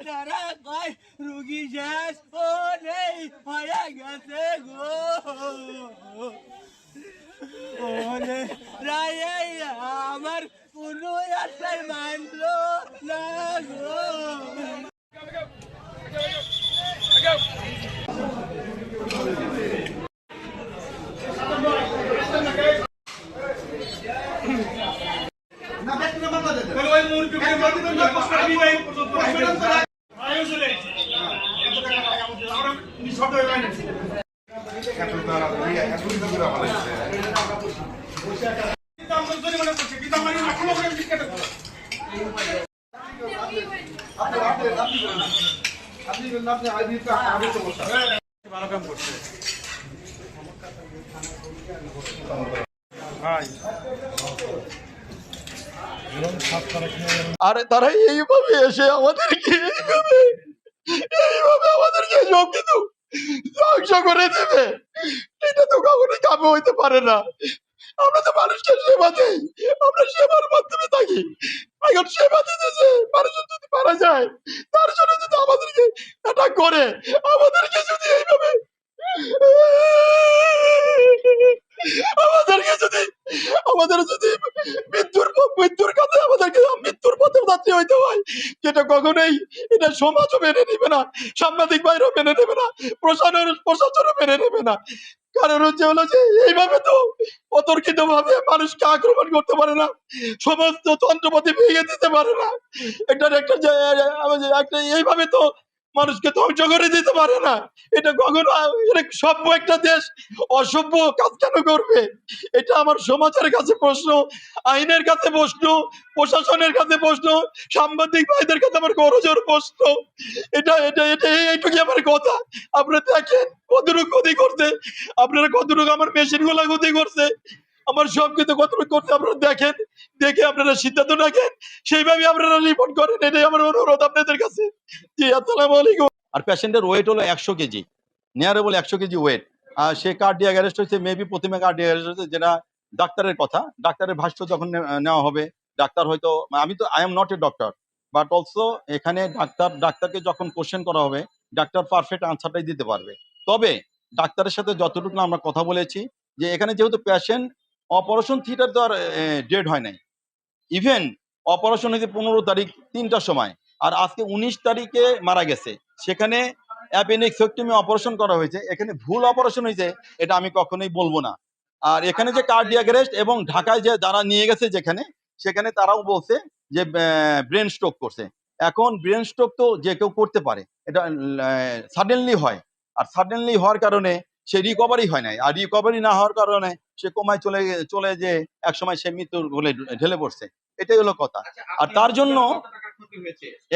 তারা কয় রুগী শেষ ও নেই হয়ে গেছে গো ওরে রায় আমার কোনো আশায় মানলো না গো। আরে তারা এইভাবে এসে আমাদেরকে এইভাবে আমাদেরকে সব কিছু ধ্বংস করে দেবে, এটা তো কখনোই কাম্য হইতে পারে না। আমরা তো মানুষকে সেবা দেই, আমরা সেবার মাধ্যমে থাকি। এখন সেবা দিতেছে মানুষের যদি মারা যায়, তার জন্য যদি আমাদেরকে এটা করে, আমাদেরকে যদি এইভাবে আমাদেরকে যদি আমাদের যদি মৃত্যুর কাছে আমাদেরকে মৃত্যুর পথে যাত্রী হইতে হয়, যেটা কখনোই এটা সমাজও মেনে নেবে না, সাংবাদিক বাইরেও মেনে নেবে না, প্রশাসনও মেনে নেবে না। কারণ হচ্ছে হলো যে এইভাবে তো অতর্কিত ভাবে মানুষকে আক্রমণ করতে পারে না, সমস্ত যন্ত্রপাতি ভেঙে দিতে পারে না, এটার একটা এইভাবে তো মানুষকে ধ্বংস করে দিতে পারে না। এটা কখনো এটা সভ্য একটা দেশ অসভ্য কাজ কেন করবে? এটা আমার সমাজের কাছে প্রশ্ন, আইনের কাছে প্রশ্ন, প্রশাসনের কাছে প্রশ্ন, সাংবাদিক ভাইদের কাছে আমার করজোর প্রশ্ন। এটা এটা এটা এইটুকুই আমার কথা। আপনারা দেখেন কতটুকু ক্ষতি করছে, আপনারা কতটুকু আমার মেশিন গুলা ক্ষতি করছে, আমার সবকিছু কতটুকু করছে আপনারা দেখেন, দেখে আপনারা সিদ্ধান্ত রাখেন, সেইভাবে আপনারা রিপোর্ট করেন, এটাই আমার অনুরোধ আপনাদের কাছে। জি, আসসালামু আলাইকুম। আর পেশেন্টের ওয়েট হলো 100 কেজি, নিয়ারেবল 100 কেজি ওয়েট। আর সে কার্ডিয়াক অ্যারেস্ট হয়েছে, মেবি প্রথমে কার্ডিয়াক অ্যারেস্ট হয়েছে, যেটা ডাক্তারের কথা, ডাক্তারের ভাষ্য যখন নেওয়া হবে, ডাক্তার হয়তো, আমি তো I am not a doctor, but also এখানে ডাক্তারকে যখন কোশ্চেন করা হবে, ডাক্তার পারফেক্ট আনসারটাই দিতে পারবে। তবে ডাক্তারের সাথে যতটুকু আমরা কথা বলেছি, যে এখানে যেহেতু পেশেন্ট অপারেশন থিয়েটার তো আর ডেড হয় নাই, ইভেন অপারেশন হয়েছে 15 তারিখ 3টার সময়, আর আজকে 19 তারিখে মারা গেছে। সেখানে অ্যাপেন্ডিক্সেক্টমি অপারেশন করা হয়েছে, এখানে ভুল অপারেশন হয়েছে এটা আমি কখনোই বলবো না। আর এখানে যে কার্ডিয়াক অ্যারেস্ট এবং ঢাকায় যে যারা নিয়ে গেছে যেখানে, সেখানে তারাও বলছে যে ব্রেন স্ট্রোক করছে। এখন ব্রেন স্ট্রোক তো যে কেউ করতে পারে, এটা সাডেনলি হয়, আর সাডেনলি হওয়ার কারণে সে রিকভারি হয় নাই, আর রিকভারি না হওয়ার কারণে সে কোমায় চলে যে একসময় সে মৃত্যুর কোলে ঢেলে পড়ছে, এটাই হলো কথা। আর তার জন্য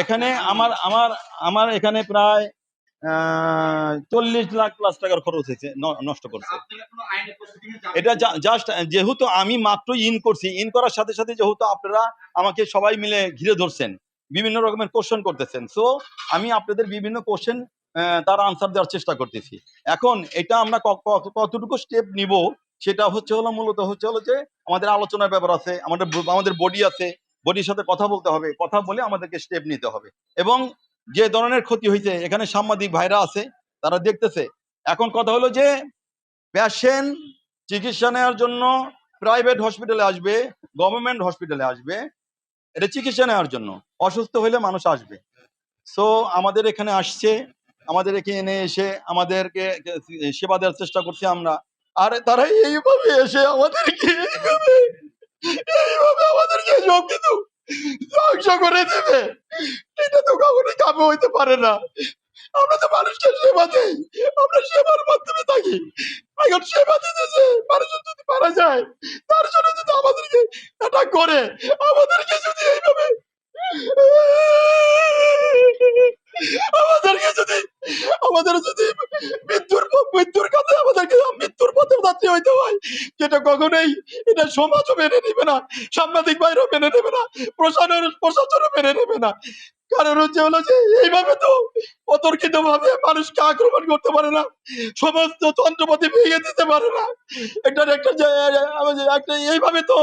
এখানে আমার আমার আমার এখানে প্রায় 40 লাখ প্লাস টাকার খরচ হয়েছে, নষ্ট করছে। এটা জাস্ট যেহেতু আমি মাত্র ইন করার সাথে সাথে যেহেতু আপনারা আমাকে সবাই মিলে ঘিরে ধরছেন, বিভিন্ন রকমের কোশ্চেন করতেছেন, সো আমি আপনাদের বিভিন্ন কোশ্চেন তার আনসার দেওয়ার চেষ্টা করতেছি। এখন এটা আমরা কতটুকু স্টেপ নিব, সেটা হচ্ছে হলো মূলত হচ্ছে হলো যে আমাদের আলোচনার ব্যাপার আছে, আমাদের বডি আছে, বডির সাথে কথা বলতে হবে, কথা বলে আমাদেরকে স্টেপ নিতে হবে। এবং যে ধরনের ক্ষতি হয়েছে, এখানে সাংবাদিক ভাইরা আছে, তারা দেখতেছে। এখন কথা হলো যে পেশেন্ট চিকিৎসা নেওয়ার জন্য প্রাইভেট হসপিটালে আসবে, গভর্নমেন্ট হসপিটালে আসবে, এটা চিকিৎসা নেওয়ার জন্য। অসুস্থ হলে মানুষ আসবে, সো আমাদের এখানে আসছে, আমাদের এখানে এসে আমাদেরকে সেবা দেওয়ার চেষ্টা করছি আমরা। আর তারা এইভাবে এসে আমাদেরকে এইভাবে আমাদেরকে সব কিছু ধ্বংস করে দেবে, এটা তো কখনোই কাম্য হইতে পারে না। আমরা তো মানুষকে সেবা দেই, আমরা সেবার মাধ্যমে থাকি। এখন সেবা দিতেছে মানুষের যদি মারা যায়, তার জন্য যদি আমাদেরকে এটা করে, আমাদেরকে যদি এইভাবে আমাদেরকে যদি আমাদের যদি মৃত্যুর কাছে আমাদেরকে মৃত্যুর পথে যাত্রী হইতে হয়, যেটা কখনোই এটা সমাজও মেনে নেবে না, সাংবাদিক বাইরেও মেনে নেবে না, প্রশাসনও মেনে নেবে না। কারণ হচ্ছে হলো যে এইভাবে তো অতর্কিত ভাবে মানুষকে আক্রমণ করতে পারে না, সমস্ত যন্ত্রপাতি ভেঙে দিতে পারে না, এটার একটা এইভাবে তো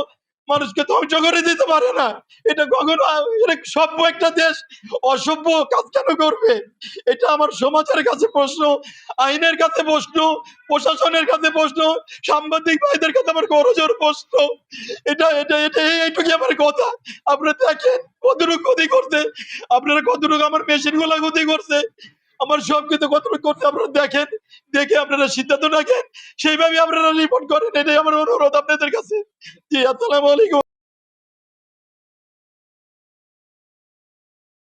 মানুষকে ধ্বংস করে দিতে পারে না। এটা কখনো এটা সভ্য একটা দেশ অসভ্য কাজ কেন করবে? এটা আমার সমাজের কাছে প্রশ্ন, আইনের কাছে প্রশ্ন, প্রশাসনের কাছে প্রশ্ন, সাংবাদিক ভাইদের কাছে আমার করজোর প্রশ্ন। এটা এটা এটা এইটুকু আমার কথা। আপনারা দেখেন কতটুকু ক্ষতি করছে, আপনারা কতটুকু আমার মেশিন গুলা ক্ষতি করছে, আমার সবকিছু কতটুকু করছে আপনারা দেখেন, দেখে আপনারা সিদ্ধান্ত রাখেন, সেইভাবে আপনারা রিপোর্ট করেন, এটাই আমার অনুরোধ আপনাদের কাছে। জি, আসসালামু আলাইকুম।